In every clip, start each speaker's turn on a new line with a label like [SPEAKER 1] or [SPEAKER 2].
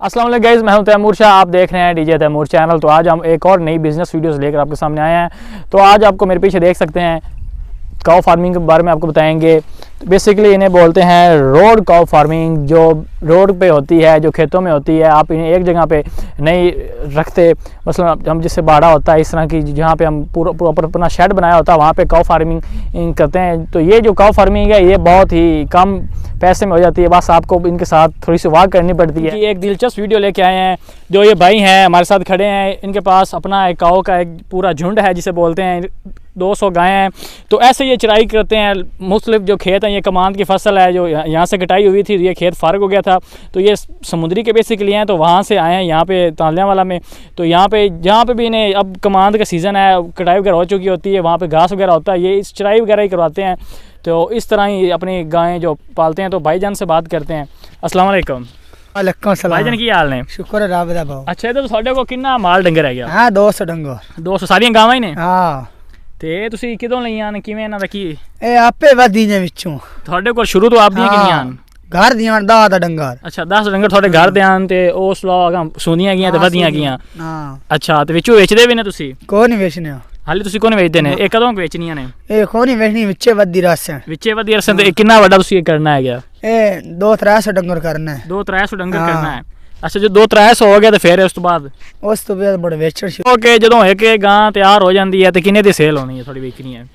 [SPEAKER 1] अस्सलाम वालेकुम गाइस, मैं हूं तैमूर शाह। आप देख रहे हैं डीजे तैमूर चैनल। तो आज हम एक और नई बिज़नेस वीडियोस लेकर आपके सामने आए हैं। तो आज आपको मेरे पीछे देख सकते हैं काऊ फार्मिंग के बारे में आपको बताएंगे। तो बेसिकली इन्हें बोलते हैं रोड काऊ फार्मिंग, जो रोड पे होती है, जो खेतों में होती है। आप इन्हें एक जगह पे नहीं रखते, मतलब हम जिससे बाड़ा होता है इस तरह की, जहाँ पे हम पूरा अपना शेड बनाया होता है वहाँ पे काऊ फार्मिंग करते हैं। तो ये जो काऊ फार्मिंग है ये बहुत ही कम पैसे में हो जाती है। बस आपको इनके साथ थोड़ी सी वाक करनी पड़ती है। एक दिलचस्प वीडियो लेके आए हैं। जो ये भाई हैं हमारे साथ खड़े हैं, इनके पास अपना एक काऊ का एक पूरा झुंड है जिसे बोलते हैं। 200 गायें हैं। तो ऐसे ये चराई करते हैं। मुख्तलिफ जो खेत हैं, ये कमांद की फसल है जो यहाँ से कटाई हुई थी, ये खेत फारग हो गया था। तो ये समुद्री के बेसिकली हैं, तो वहाँ से आए हैं यहाँ पे तालियाँ वाला में। तो यहाँ पे जहाँ पे भी इन्हें अब कमांद का सीज़न है, कटाई वगैरह हो चुकी होती है, वहाँ पे घास वगैरह होता है, ये इस चराई वगैरह ही करवाते हैं। तो इस तरह ही अपनी गायें जो पालते हैं। तो भाईजान से बात करते हैं। अस्सलाम वालेकुम। भाईजान की हाल ने?
[SPEAKER 2] शुक्र है रब दा भाऊ।
[SPEAKER 1] अच्छा, तो ਤੁਹਾਡੇ ਕੋਲ ਕਿੰਨਾ ਮਾਲ ਡੰਗਰ ਹੈਗਾ?
[SPEAKER 2] हाँ 200 डंगर।
[SPEAKER 1] 200 ਸਾਰੀਆਂ ਗਾਵਾਂ ਹੀ ਨੇ?
[SPEAKER 2] हाँ।
[SPEAKER 1] ਤੇ ਤੁਸੀਂ ਕਿਦੋਂ ਲਈਆਂ ਨੇ, ਕਿਵੇਂ ਇਹਨਾਂ ਦਾ ਕੀ?
[SPEAKER 2] ਇਹ ਆਪੇ ਵਧੀ ਨੇ ਵਿੱਚੋਂ।
[SPEAKER 1] ਤੁਹਾਡੇ ਕੋਲ ਸ਼ੁਰੂ ਤੋਂ ਆਪਦੀਆਂ ਕਿੰਨੀਆਂ ਹਨ?
[SPEAKER 2] ਘਰ ਦੀਆਂ 10 ਦਾ ਡੰਗਰ।
[SPEAKER 1] ਅੱਛਾ 10 ਡੰਗਰ ਤੁਹਾਡੇ ਘਰ ਦੇ ਹਨ ਤੇ ਉਸ ਲੋਕਾਂ ਸੁਣੀਆਂ ਗਈਆਂ ਤੇ ਵਧੀਆਂ ਗਈਆਂ।
[SPEAKER 2] ਹਾਂ।
[SPEAKER 1] ਅੱਛਾ, ਤੇ ਵਿੱਚੋਂ ਵੇਚਦੇ ਵੀ ਨੇ ਤੁਸੀਂ?
[SPEAKER 2] ਕੋਈ ਨਹੀਂ ਵੇਚਣੇ।
[SPEAKER 1] ਹਾਲੇ ਤੁਸੀਂ ਕੋਈ ਨਹੀਂ ਵੇਚਦੇ ਨੇ? ਇਹ ਕਦੋਂ ਵੇਚਣੀਆਂ ਨੇ?
[SPEAKER 2] ਇਹ ਕੋਈ ਨਹੀਂ ਵੇਚਣੀ, ਵਿੱਚੇ ਵਧੀ ਰਸਨ।
[SPEAKER 1] ਵਿੱਚੇ ਵਧੀ ਰਸਨ। ਤੇ ਕਿੰਨਾ ਵੱਡਾ ਤੁਸੀਂ ਇਹ ਕਰਨਾ ਹੈਗਾ?
[SPEAKER 2] ਇਹ 2-300 ਡੰਗਰ ਕਰਨਾ ਹੈ।
[SPEAKER 1] 2-300 ਡੰਗਰ ਕਰਨਾ ਹੈ। ਅੱਛਾ, ਜੋ 2-300 ਹੋ ਗਿਆ ਤੇ ਫਿਰ ਉਸ ਤੋਂ ਬਾਅਦ
[SPEAKER 2] ਬੜੇ ਵੇਚਣ ਸ਼ੁਰੂ।
[SPEAKER 1] ਓਕੇ, ਜਦੋਂ ਇੱਕ ਗਾਂ ਤਿਆਰ ਹੋ ਜਾਂਦੀ ਹੈ ਤੇ ਕਿੰਨੇ ਦੀ ਸੇਲ ਹੋਣੀ ਹੈ ਤੁਹਾਡੀ, ਵਿਕਣੀ ਹੈ?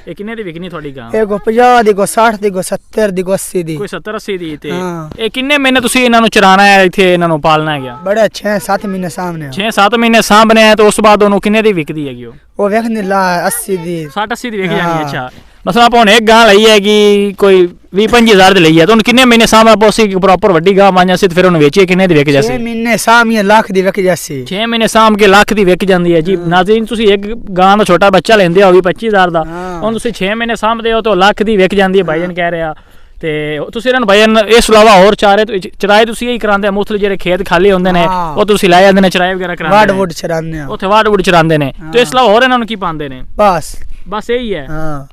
[SPEAKER 1] ਇਹ ਕਿੰਨੇ ਦੀ ਵਿਕਣੀ ਤੁਹਾਡੀ ਗਾਂ?
[SPEAKER 2] ਇਹ ਕੋ 50 ਦੀ, ਕੋ 60 ਦੀ, ਕੋ 70 ਦੀ, ਕੋ 80 ਦੀ।
[SPEAKER 1] ਕੋਈ 70-80 ਦੀ। ਤੇ ਇਹ ਕਿੰਨੇ ਮਹੀਨੇ ਤੁਸੀਂ ਇਹਨਾਂ ਨੂੰ ਚਰਾਣਾ ਹੈ, ਇੱਥੇ ਇਹਨਾਂ ਨੂੰ ਪਾਲਣਾ ਹੈਗਾ?
[SPEAKER 2] ਬੜਾ 6-7 ਮਹੀਨੇ ਸਾਹਮਣੇ।
[SPEAKER 1] 6-7 ਮਹੀਨੇ ਸਾਹਮਣੇ ਹੈ। ਤੇ ਉਸ ਤੋਂ ਬਾਅਦ ਉਹਨੂੰ ਕਿੰਨੇ ਦੀ ਵਿਕਦੀ ਹੈਗੀ? ਉਹ
[SPEAKER 2] ਵੇਖਣੀ ਲਾ 80 ਦੀ,
[SPEAKER 1] 60-80 ਦੀ ਵਿਕ ਜਾਣੀ। ਅੱਛਾ, ਮਤਲਬ ਆਪਾਂ ਹੁਣ ਇੱਕ ਗਾਂ ਲਈ ਹੈਗੀ ਕੋਈ 20-25 ਹਜ਼ਾਰ ਦੀ ਲਈ ਹੈ, ਤਾਂ ਉਹਨੂੰ ਕਿੰਨੇ ਮਹੀਨੇ ਸਾਹਮਣੇ ਆਪਾਂ ਉਸੇ ਪ੍ਰੋਪਰ ਵੱਡੀ ਗਾਂ ਮਾਂਜਾ ਸੀ ਤੇ ਫਿਰ ਉਹਨੂੰ ਵੇਚੀਏ ਕਿੰਨੇ ਦੀ ਵਿਕ ਜਾਸੀ?
[SPEAKER 2] 6 ਮਹੀਨੇ ਸਾਹਮਣੇ ਲੱਖ ਦੀ ਵਿਕ ਜਾਸੀ। 6
[SPEAKER 1] ਮਹੀਨੇ ਸਾਹਮ ਕੇ ਲੱਖ ਦੀ ਵਿਕ ਜਾਂਦੀ ਹੈ ਜੀ। ਨਾਜ਼ਰੀਨ, ਤੁਸੀਂ ਇੱਕ ਗਾਂ ਦਾ ਛੋਟਾ ਬੱਚਾ ਲੈਂਦੇ ਹੋ 20-25 ਹਜ਼ਾਰ ਦਾ, ਉਹਨੂੰ ਤੁਸੀਂ 6 ਮਹੀਨੇ ਸਾਂਭਦੇ ਹੋ ਤਾਂ ਲੱਖ ਦੀ ਵਿਕ ਜਾਂਦੀ ਹੈ। ਭਾਈਜਨ ਕਹਿ ਰਿਹਾ। ਤੇ ਤੁਸੀਂ ਇਹਨਾਂ ਨੂੰ ਭਾਈਜਨ ਇਸ ਤੋਂ ਇਲਾਵਾ ਹੋਰ ਚਰਾਏ ਤੁਸੀਂ ਇਹੀ ਕਰਾਉਂਦੇ ਆ? ਮੁਖਤਲਿਫ ਜਿਹੜੇ ਖੇਤ ਖਾਲੀ ਹੁੰਦੇ ਨੇ ਉਹ ਤੁਸੀਂ ਲੈ ਜਾਂਦੇ ਨੇ, ਚਰਾਏ ਵਗੈਰਾ ਕਰਾਉਂਦੇ ਨੇ?
[SPEAKER 2] ਵਾੜ ਵੁੱਡ ਚਰਾਉਂਦੇ ਆ
[SPEAKER 1] ਉੱਥੇ, ਵਾੜ ਵੁੱਡ ਚਰਾਉਂਦੇ ਨੇ। ਤੇ ਇਸ ਤੋਂ ਇਲਾਵਾ ਹੋਰ ਇਹਨਾਂ ਨੂੰ ਕੀ ਪਾਉਂਦੇ ਨੇ? ਬਸ ਇਹੀ ਹੈ।
[SPEAKER 2] ਹਾਂ।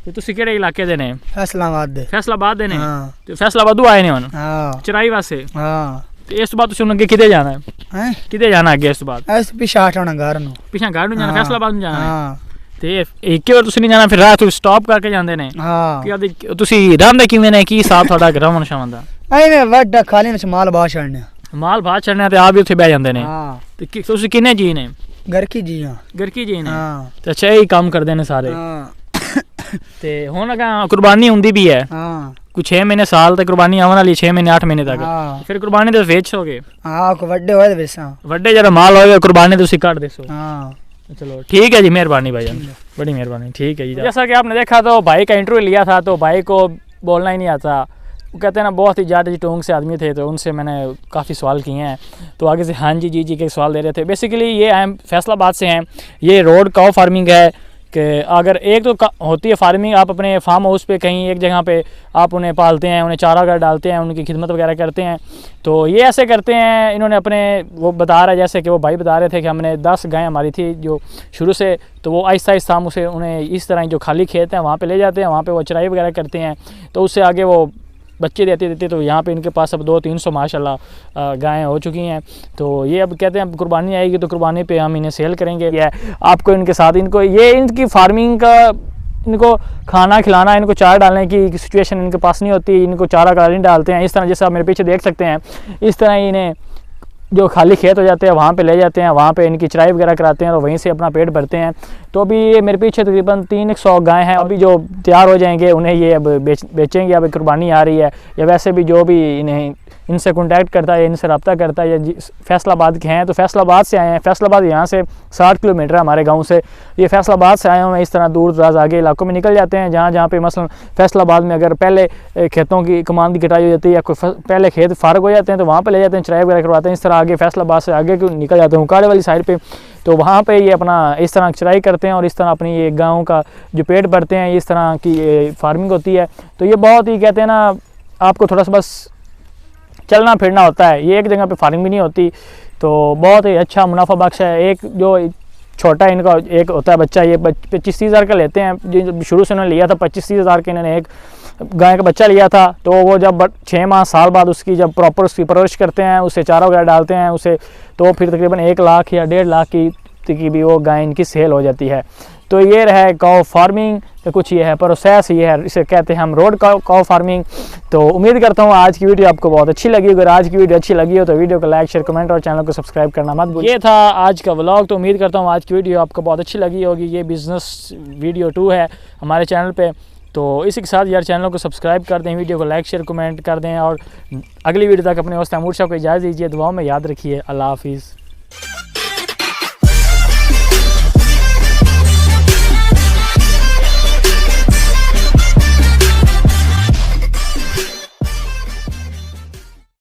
[SPEAKER 1] ਤੇ ਤੁਸੀਂ ਕਿਹੜੇ ਇਲਾਕੇ ਦੇ ਨੇ?
[SPEAKER 2] ਫੈਸਲਾਬਾਦ ਦੇ।
[SPEAKER 1] ਫੈਸਲਾਬਾਦ ਦੇ ਨੇ? ਤੇ ਫੈਸਲਾਬਾਦੋਂ ਆਏ ਨੇ ਹੁਣ ਚਰਾਈ ਵਾਸਤੇ?
[SPEAKER 2] ਹਾਂ।
[SPEAKER 1] ਤੇ ਇਸ ਤੋਂ ਬਾਅਦ ਤੁਸੀਂ ਹੁਣ ਅੱਗੇ ਕਿਤੇ ਜਾਣਾ ਹੈ? ਕਿਤੇ ਜਾਣਾ ਅੱਗੇ ਇਸ ਤੋਂ ਬਾਅਦ?
[SPEAKER 2] ਇਸ ਪਿਛਾ ਹਟਾਉਣਾ ਘਰ ਨੂੰ।
[SPEAKER 1] ਪਿਛਾ ਘਰ ਨੂੰ ਜਾਣਾ, ਫੈਸਲਾਬਾਦ ਨੂੰ ਜਾਣਾ ਹੈ? ਤੇ ਇੱਕ ਵਾਰ ਤੁਸੀਂ ਨਹੀਂ ਜਾਣਾ, ਫਿਰ ਰਾਹ ਤੁਸੀਂ ਸਟਾਪ ਕਰਕੇ ਜਾਂਦੇ ਨੇ? ਕਿ ਤੁਸੀਂ ਰਹਿੰਦੇ ਕਿਵੇਂ ਨੇ, ਕੀ ਹਿਸਾਬ ਤੁਹਾਡਾ ਰਹਿਣ ਸ਼ਾਮ ਦਾ?
[SPEAKER 2] ਐਵੇਂ ਵੱਡਾ ਖਾਲੀ ਵਿੱਚ ਮਾਲ ਬਾਹਰ ਛੱਡਨੇ।
[SPEAKER 1] ਮਾਲ ਬਾਹਰ ਛੱਡਨੇ ਤੇ ਆਪ ਵੀ ਉੱਥੇ ਬਹਿ ਜਾਂਦੇ ਨੇ? ਤੇ ਤੁਸੀਂ ਕਿੰਨੇ ਜੀ ਨੇ?
[SPEAKER 2] ਘਰ ਕੀ ਜੀ ਆ।
[SPEAKER 1] ਘਰ ਕੀ ਜੀ ਨੇ? ਤੇ ਅੱਛਾ, ਇਹੀ ਕੰਮ ਕਰਦੇ ਨੇ ਸਾਰੇ? ਤੇ ਹੁਣ ਅਗਾ ਕੁਰਬਾਨੀ ਹੁੰਦੀ ਵੀ ਹੈ ਕੁਛ 6 ਮਹੀਨੇ ਸਾਲ ਤੇ ਕੁਰਬਾਨੀ ਆਉਣ ਵਾਲੀ 6 ਮਹੀਨੇ 8 ਮਹੀਨੇ ਤੱਕ। ਫਿਰ ਕੁਰਬਾਨੀ ਤੇ ਵੇਚੋਗੇ?
[SPEAKER 2] ਕੋ ਵੱਡੇ ਹੋਏ ਵੇਚਾਂ।
[SPEAKER 1] ਵੱਡੇ ਜਿਹੜਾ ਮਾਲ ਹੋਏਗਾ ਕੁਰਬਾਨੀ ਤੁਸੀਂ ਕੱਢ देसो। चलो ठीक है जी, मेहरबानी भाईजान, बड़ी मेहरबानी। ठीक है जी। जैसा कि आपने देखा तो भाई का इंटरव्यू लिया था, तो भाई को बोलना ही नहीं आता। वो कहते हैं ना, बहुत ही ज़्यादा जी टोंग से आदमी थे, तो उनसे मैंने काफ़ी सवाल किए हैं। तो आगे से हाँ जी जी जी के सवाल दे रहे थे। बेसिकली ये हम फैसलाबाद से हैं। ये रोड काऊ फार्मिंग है कि अगर एक तो होती है फार्मिंग, आप अपने फार्म हाउस पे कहीं एक जगह पे आप उन्हें पालते हैं, उन्हें चारा वगैरह डालते हैं, उनकी खिदमत वगैरह करते हैं। तो ये ऐसे करते हैं। इन्होंने अपने वो बता रहा है, जैसे कि वो भाई बता रहे थे कि हमने 10 गायें हमारी थी जो शुरू से, तो वो आहिस्ता आहिस्ता हम उसे उन्हें इस तरह जो खाली खेत हैं वहाँ पे ले जाते हैं, वहाँ पे वो चराई वगैरह करते हैं। तो उससे आगे वो बच्चे देते। तो यहाँ पे इनके पास अब 200-300 माशाल्लाह गायें हो चुकी हैं। तो ये अब कहते हैं अब कुर्बानी आएगी तो कुर्बानी पे हम इन्हें सेल करेंगे। आपको इनके साथ इनको ये इनकी फार्मिंग का, इनको खाना खिलाना, इनको चारा डालने की सिचुएशन इनके पास नहीं होती। इनको चारा का नहीं डालते हैं। इस तरह जैसे आप मेरे पीछे देख सकते हैं, इस तरह इन्हें जो खाली खेत हो जाते हैं वहाँ पे ले जाते हैं, वहाँ पे इनकी चराई वगैरह कराते हैं और वहीं से अपना पेट भरते हैं। तो अभी ये मेरे पीछे तकरीबन 300 गायें हैं। अभी जो तैयार हो जाएंगे उन्हें ये अब बेचेंगे। अब कुर्बानी आ रही है, या वैसे भी जो भी इन्हें इनसे कांटेक्ट करता है, इनसे रब्ता करता है, या फैसलाबाद के हैं तो फैसलाबाद से आए हैं। फैसलाबाद यहाँ से 60 किलोमीटर है हमारे गांव से। ये फैसलाबाद से आए हुए हैं। इस तरह दूर दराज आगे इलाकों में निकल जाते हैं, जहाँ जहाँ पे मसलन फैसलाबाद में अगर पहले खेतों की कमांद की कटाई हो जाती है या कोई पहले खेत फारग हो जाते हैं तो वहाँ पे ले जाते हैं, चराई वगैरह करवाते हैं। इस तरह आगे फैसलाबाद से आगे निकल जाते हैं उकाड़े वाली साइड पे, तो वहाँ पे ये अपना इस तरह चराई करते हैं और इस तरह अपनी ये गाँव का जो पेट भरते हैं। इस तरह की फार्मिंग होती है। तो ये बहुत ही कहते हैं ना, आपको थोड़ा सा बस चलना फिरना होता है, ये एक जगह पे फार्मिंग भी नहीं होती। तो बहुत ही अच्छा मुनाफा बख्श है। एक जो छोटा इनका एक होता है बच्चा, ये 25-30 हज़ार का लेते हैं। शुरू से उन्होंने लिया था 25-30 हज़ार के, इन्होंने एक गाय का बच्चा लिया था, तो वो जब 6 माह साल बाद उसकी जब प्रॉपर उसकी परवरिश करते हैं, उसे चारा वगैरह डालते हैं उसे, तो फिर तकरीबन 1 लाख या 1.5 लाख की भी वो गाय इनकी सेल हो जाती है। तो ये रहा काउ फार्मिंग का कुछ ये है प्रोसेस, ये है, इसे कहते हैं हम रोड काउ फार्मिंग। तो उम्मीद करता हूँ आज की वीडियो आपको बहुत अच्छी लगी। अगर आज की वीडियो अच्छी लगी हो तो वीडियो को लाइक शेयर कमेंट और चैनल को सब्सक्राइब करना मत भूलिए। ये था आज का व्लॉग। तो उम्मीद करता हूँ आज की वीडियो आपको बहुत अच्छी लगी होगी। ये बिज़नेस वीडियो 2 है हमारे चैनल पे। तो इसी के साथ यार चैनल को सब्सक्राइब कर दें, वीडियो को लाइक शेयर कमेंट कर दें और अगली वीडियो तक अपने दोस्त तैमूर शाह को इजाज़त दीजिए। दुआओं में याद रखिए। अल्लाह हाफिज़।